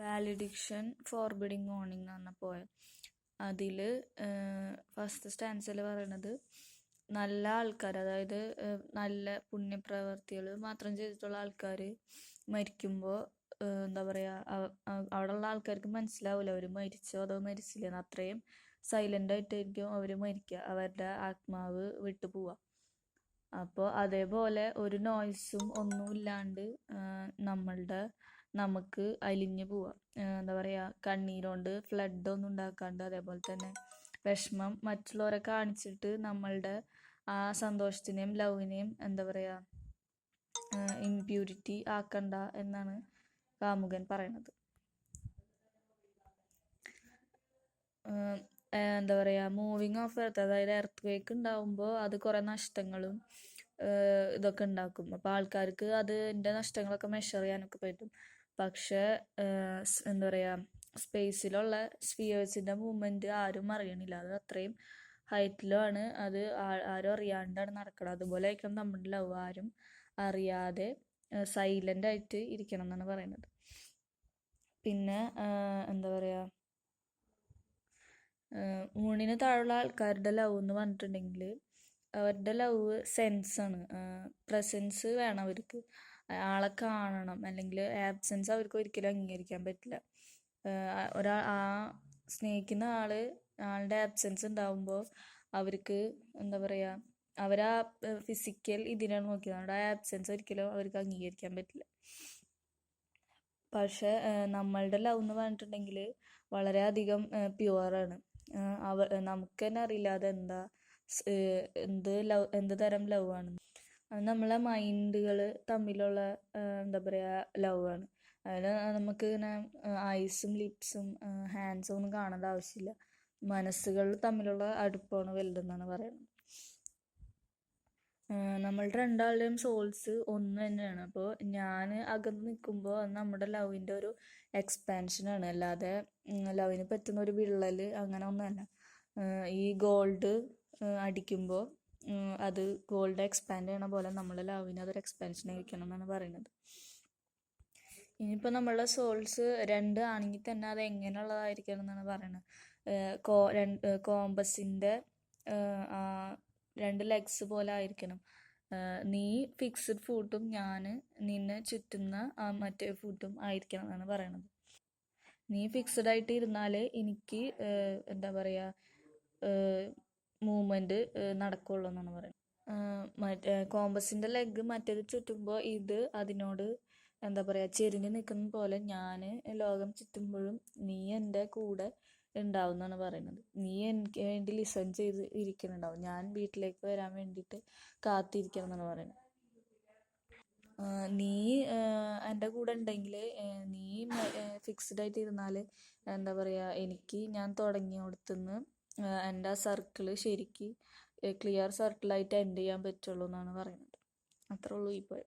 വാലിഡിക്ഷൻ forbidding warning എന്ന് പറഞ്ഞ poem. അതിൽ ഫസ്റ്റ് സ്റ്റാൻസിൽ പറയണത് നല്ല ആൾക്കാർ, അതായത് നല്ല പുണ്യപ്രവർത്തികൾ മാത്രം ചെയ്തിട്ടുള്ള ആൾക്കാർ മരിക്കുമ്പോൾ എന്താ പറയുക, അവിടെയുള്ള ആൾക്കാർക്ക് മനസ്സിലാവില്ല അവർ മരിച്ചോ അതോ മരിച്ചില്ലെന്ന്. അത്രയും സൈലൻ്റ് ആയിട്ടായിരിക്കും അവർ മരിക്കുക, അവരുടെ ആത്മാവ് വിട്ടു പോവുക. അപ്പോൾ അതേപോലെ ഒരു നോയ്സും ഒന്നുമില്ലാണ്ട് നമുക്ക് അലിഞ്ഞു പോവാം. എന്താ പറയുക, കണ്ണീരോണ്ട് ഫ്ലഡ് ഒന്നും ഉണ്ടാക്കാണ്ട്, അതേപോലെ തന്നെ വിഷമം മറ്റുള്ളവരെ കാണിച്ചിട്ട് നമ്മളുടെ ആ സന്തോഷത്തിനെയും ലവിനെയും എന്താ പറയുക ഇംപ്യൂരിറ്റി ആക്കണ്ട എന്നാണ് കാമുകൻ പറയണത്. എന്താ പറയുക, മൂവിങ് ഓഫ് എർത്ത്, അതായത് എർത്ത് വേക്ക് ഉണ്ടാവുമ്പോൾ അത് കുറേ നഷ്ടങ്ങളും ഇതൊക്കെ ഉണ്ടാക്കും. അപ്പോൾ ആൾക്കാർക്ക് അതിൻ്റെ നഷ്ടങ്ങളൊക്കെ മെഷർ ചെയ്യാനൊക്കെ പറ്റും. പക്ഷെ എന്താ പറയുക, സ്പേസിലുള്ള സ്ഫിയേഴ്സിൻ്റെ മൂവ്മെൻറ്റ് ആരും അറിയണില്ല, അത് അത്രയും ഹൈറ്റിലുമാണ്, അത് ആരും അറിയാണ്ടാണ് നടക്കുന്നത്. അതുപോലെ ആയിരിക്കണം നമ്മുടെ ലവ്, ആരും അറിയാതെ സൈലൻ്റ് ആയിട്ട് ഇരിക്കണം എന്നാണ് പറയുന്നത്. പിന്നെ എന്താ പറയുക, മൂണിന് താഴെയുള്ള ആൾക്കാരുടെ ലവ് എന്ന് പറഞ്ഞിട്ടുണ്ടെങ്കിൽ അവരുടെ ലവ് സെൻസാണ്, പ്രസൻസ് വേണം അവർക്ക്, ആളെ കാണണം, അല്ലെങ്കിൽ ആബ്സെൻസ് അവർക്ക് ഒരിക്കലും അംഗീകരിക്കാൻ പറ്റില്ല. ആ സ്നേഹിക്കുന്ന ആളുടെ ആബ്സെൻസ് ഉണ്ടാവുമ്പോൾ അവർക്ക് എന്താ പറയുക, അവരാ ഫിസിക്കൽ ഇതിനാണ് നോക്കിയത്, അവരുടെ ആ ആബ്സെൻസ് ഒരിക്കലും അവർക്ക് അംഗീകരിക്കാൻ പറ്റില്ല. പക്ഷെ നമ്മളുടെ ലവ് എന്ന് പറഞ്ഞിട്ടുണ്ടെങ്കിൽ വളരെയധികം പ്യുവറാണ്. നമുക്ക് തന്നെ അറിയില്ല അതെന്താ, എന്ത് തരം ലവ് ആണ്. അത് നമ്മളെ മൈൻഡുകൾ തമ്മിലുള്ള എന്താ പറയുക ലവ് ആണ്. അതിൽ നമുക്ക് ഇങ്ങനെ ഐസും ലിപ്സും ഹാൻഡ്സും ഒന്നും കാണേണ്ട ആവശ്യമില്ല, മനസ്സുകൾ തമ്മിലുള്ള അടുപ്പമാണ് വലുതെന്നാണ് പറയുന്നത്. നമ്മളുടെ രണ്ടാളുടെയും സോൾസ് ഒന്ന് തന്നെയാണ്. അപ്പോൾ ഞാൻ അകന്ന് നിൽക്കുമ്പോൾ അത് നമ്മുടെ ലവിൻ്റെ ഒരു എക്സ്പാൻഷനാണ്, അല്ലാതെ ലവിന് പറ്റുന്ന ഒരു വിള്ളൽ അങ്ങനെ ഒന്നുമല്ല. ഈ ഗോൾഡ് അടിക്കുമ്പോൾ അത് ഗോൾഡ് എക്സ്പാൻഡ് ചെയ്യണ പോലെ നമ്മുടെ ലവിന് അതൊരു എക്സ്പാൻഷൻ ആയിരിക്കണം എന്നാണ് പറയുന്നത്. ഇനിയിപ്പോൾ നമ്മളുടെ സോൾസ് രണ്ട് ആണെങ്കിൽ തന്നെ അത് എങ്ങനെയുള്ളതായിരിക്കണം എന്നാണ് പറയുന്നത്. കോമ്പസിൻ്റെ രണ്ട് ലെഗ്സ് പോലെ ആയിരിക്കണം. നീ ഫിക്സ്ഡ് ഫൂട്ടും ഞാൻ നിന്നെ ചുറ്റുന്ന മറ്റേ ഫൂട്ടും ആയിരിക്കണം എന്നാണ് പറയണത്. നീ ഫിക്സ്ഡ് ആയിട്ട് ഇരുന്നാൽ എനിക്ക് എന്താ പറയുക മൂവ്മെൻറ്റ് നടക്കുള്ളൂ എന്നാണ് പറയുന്നത്. മറ്റേ കോമ്പസിൻ്റെ ലെഗ് മറ്റേത് ചുറ്റുമ്പോൾ ഇത് അതിനോട് എന്താ പറയുക ചെരിഞ്ഞ് നിൽക്കുന്ന പോലെ ഞാൻ ലോകം ചുറ്റുമ്പോഴും നീ എൻ്റെ കൂടെ ഉണ്ടാവും എന്നാണ് പറയുന്നത്. നീ എനിക്ക് വേണ്ടി ലിസൺ ചെയ്ത് ഇരിക്കുന്നുണ്ടാവും, ഞാൻ വീട്ടിലേക്ക് വരാൻ വേണ്ടിയിട്ട് കാത്തിരിക്കണം എന്നാണ് പറയുന്നത്. നീ എൻ്റെ കൂടെ ഉണ്ടെങ്കിൽ, നീ ഫിക്സ്ഡ് ആയിട്ട് ഇരുന്നാൽ എന്താ പറയുക, എനിക്ക് ഞാൻ തുടങ്ങിയോടത്തുനിന്ന് എൻ്റെ ആ സർക്കിള് ശരിക്ക് ക്ലിയർ സർക്കിളായിട്ട് എൻഡ് ചെയ്യാൻ പറ്റുള്ളൂ എന്നാണ് പറയുന്നത്. അത്രേ ഉള്ളൂ ഈ പോയം.